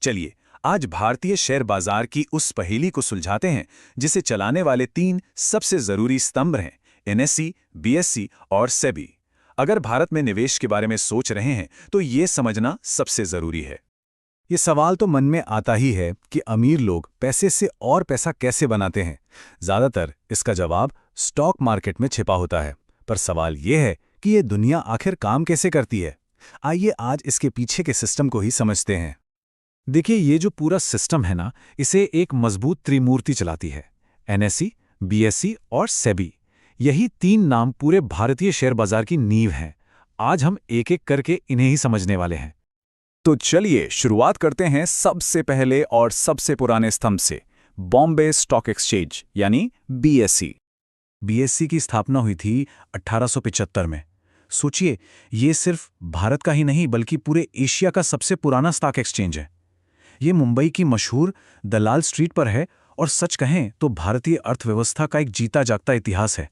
चलिए आज भारतीय शेयर बाजार की उस पहेली को सुलझाते हैं जिसे चलाने वाले 3 सबसे जरूरी स्तंभ हैं, एनएसई, बीएसई और सेबी। अगर भारत में निवेश के बारे में सोच रहे हैं तो ये समझना सबसे जरूरी है। ये सवाल तो मन में आता ही है कि अमीर लोग पैसे से और पैसा कैसे बनाते हैं। ज़्यादातर इसका जवाब स्टॉक मार्केट में छिपा होता है, पर सवाल ये है कि ये दुनिया आखिर काम कैसे करती है। आइए आज इसके पीछे के सिस्टम को ही समझते हैं। देखिए, ये जो पूरा सिस्टम है ना, इसे एक मजबूत त्रिमूर्ति चलाती है, एनएसई, बीएसई और सेबी। यही 3 नाम पूरे भारतीय शेयर बाजार की नींव हैं। आज हम एक एक करके इन्हें ही समझने वाले हैं। तो चलिए शुरुआत करते हैं सबसे पहले और सबसे पुराने स्तंभ से, बॉम्बे स्टॉक एक्सचेंज यानी बीएसई। बीएसई की स्थापना हुई थी 1875 में। सोचिए, ये सिर्फ भारत का ही नहीं बल्कि पूरे एशिया का सबसे पुराना स्टॉक एक्सचेंज है। ये मुंबई की मशहूर दलाल स्ट्रीट पर है और सच कहें तो भारतीय अर्थव्यवस्था का एक जीता जागता इतिहास है।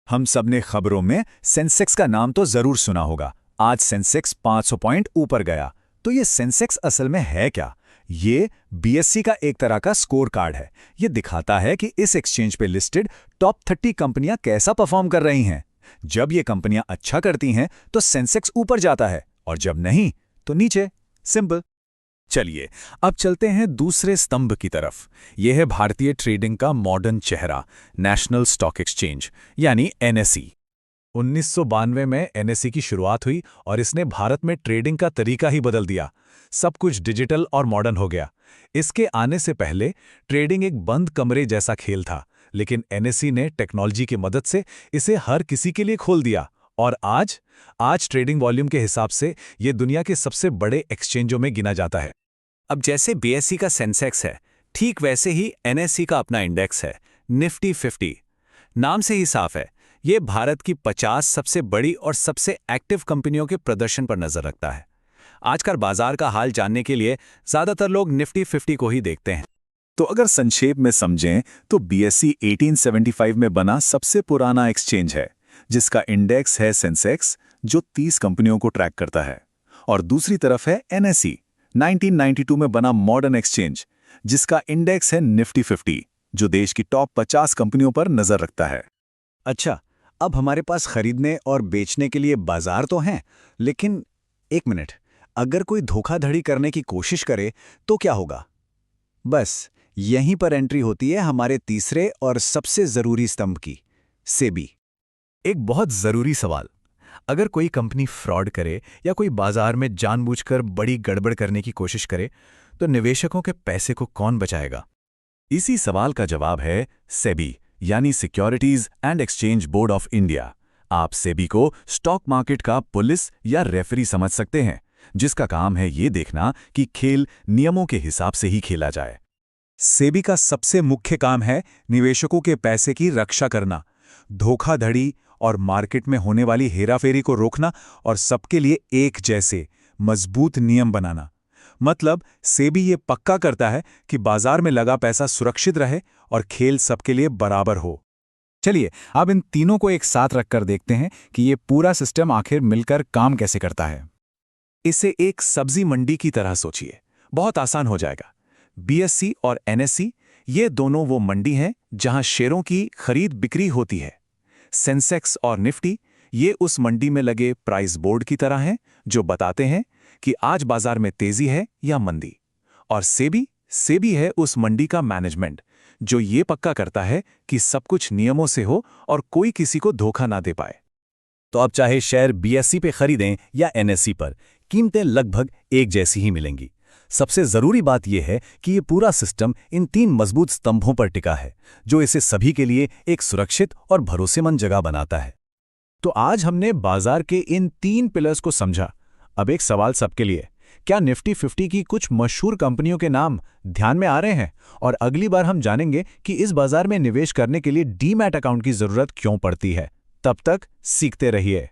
हम सबने खबरों में सेंसेक्स का नाम तो जरूर सुना होगा। आज सेंसेक्स 500 पॉइंट ऊपर गया। तो ये सेंसेक्स असल में है क्या? ये बीएसई का एक तरह का स्कोर कार्ड है। ये दिखाता है कि इस एक्सचेंज पे लिस्टेड टॉप 30 कंपनियां कैसा परफॉर्म कर रही हैं। जब ये कंपनियां अच्छा करती हैं तो सेंसेक्स ऊपर जाता है और जब नहीं तो नीचे। सिंपल। चलिए अब चलते हैं दूसरे स्तंभ की तरफ। यह है भारतीय ट्रेडिंग का मॉडर्न चेहरा, नेशनल स्टॉक एक्सचेंज यानी एनएसई। 1992 में एनएसई की शुरुआत हुई और इसने भारत में ट्रेडिंग का तरीका ही बदल दिया। सब कुछ डिजिटल और मॉडर्न हो गया। इसके आने से पहले ट्रेडिंग एक बंद कमरे जैसा खेल था, लेकिन एनएसई ने टेक्नोलॉजी की मदद से इसे हर किसी के लिए खोल दिया। और आज ट्रेडिंग वॉल्यूम के हिसाब से ये दुनिया के सबसे बड़े एक्सचेंजों में गिना जाता है। अब जैसे बीएसई का सेंसेक्स है, ठीक वैसे ही एनएसई का अपना इंडेक्स है, निफ्टी 50। नाम से ही साफ है, ये भारत की 50 सबसे बड़ी और सबसे एक्टिव कंपनियों के प्रदर्शन पर नजर रखता है। आजकल बाजार का हाल जानने के लिए ज्यादातर लोग निफ्टी 50 को ही देखते हैं। तो अगर संक्षेप में समझें तो बीएसई 1875 में बना सबसे पुराना एक्सचेंज है, जिसका इंडेक्स है सेंसेक्स, जो 30 कंपनियों को ट्रैक करता है। और दूसरी तरफ है एनएसई, 1992 में बना मॉडर्न एक्सचेंज, जिसका इंडेक्स है निफ्टी 50, जो देश की टॉप 50 कंपनियों पर नजर रखता है। अच्छा, अब हमारे पास खरीदने और बेचने के लिए बाजार तो हैं, लेकिन एक मिनट, अगर कोई धोखाधड़ी करने की कोशिश करे तो क्या होगा? बस यहीं पर एंट्री होती है हमारे तीसरे और सबसे जरूरी स्तंभ की, सेबी। एक बहुत जरूरी सवाल, अगर कोई कंपनी फ्रॉड करे या कोई बाजार में जानबूझकर बड़ी गड़बड़ करने की कोशिश करे तो निवेशकों के पैसे को कौन बचाएगा? इसी सवाल का जवाब है सेबी यानी securities and exchange board of India. आप सेबी को स्टॉक मार्केट का पुलिस या रेफरी समझ सकते हैं, जिसका काम है ये देखना कि खेल नियमों के हिसाब से ही खेला जाए। सेबी का सबसे मुख्य काम है निवेशकों के पैसे की रक्षा करना, धोखाधड़ी और मार्केट में होने वाली हेराफेरी को रोकना और सबके लिए एक जैसे मजबूत नियम बनाना। मतलब सेबी ये पक्का करता है कि बाजार में लगा पैसा सुरक्षित रहे और खेल सबके लिए बराबर हो। चलिए अब इन तीनों को एक साथ रखकर देखते हैं कि ये पूरा सिस्टम आखिर मिलकर काम कैसे करता है। इसे एक सब्जी मंडी की तरह सोचिए, बहुत आसान हो जाएगा। बीएसई और एनएसई ये दोनों वो मंडी हैं जहां शेयरों की खरीद बिक्री होती है। सेंसेक्स और निफ्टी ये उस मंडी में लगे प्राइस बोर्ड की तरह हैं, जो बताते हैं कि आज बाजार में तेजी है या मंदी। और सेबी है उस मंडी का मैनेजमेंट, जो ये पक्का करता है कि सब कुछ नियमों से हो और कोई किसी को धोखा ना दे पाए। तो अब चाहे शेयर बीएसई पे खरीदें या एनएसई पर, कीमतें लगभग एक जैसी ही मिलेंगी। सबसे जरूरी बात यह है कि ये पूरा सिस्टम इन 3 मजबूत स्तंभों पर टिका है, जो इसे सभी के लिए एक सुरक्षित और भरोसेमंद जगह बनाता है। तो आज हमने बाजार के इन 3 पिलर्स को समझा। अब एक सवाल सबके लिए, क्या निफ्टी 50 की कुछ मशहूर कंपनियों के नाम ध्यान में आ रहे हैं? और अगली बार हम जानेंगे कि इस बाजार में निवेश करने के लिए डीमैट अकाउंट की जरूरत क्यों पड़ती है। तब तक सीखते रहिए।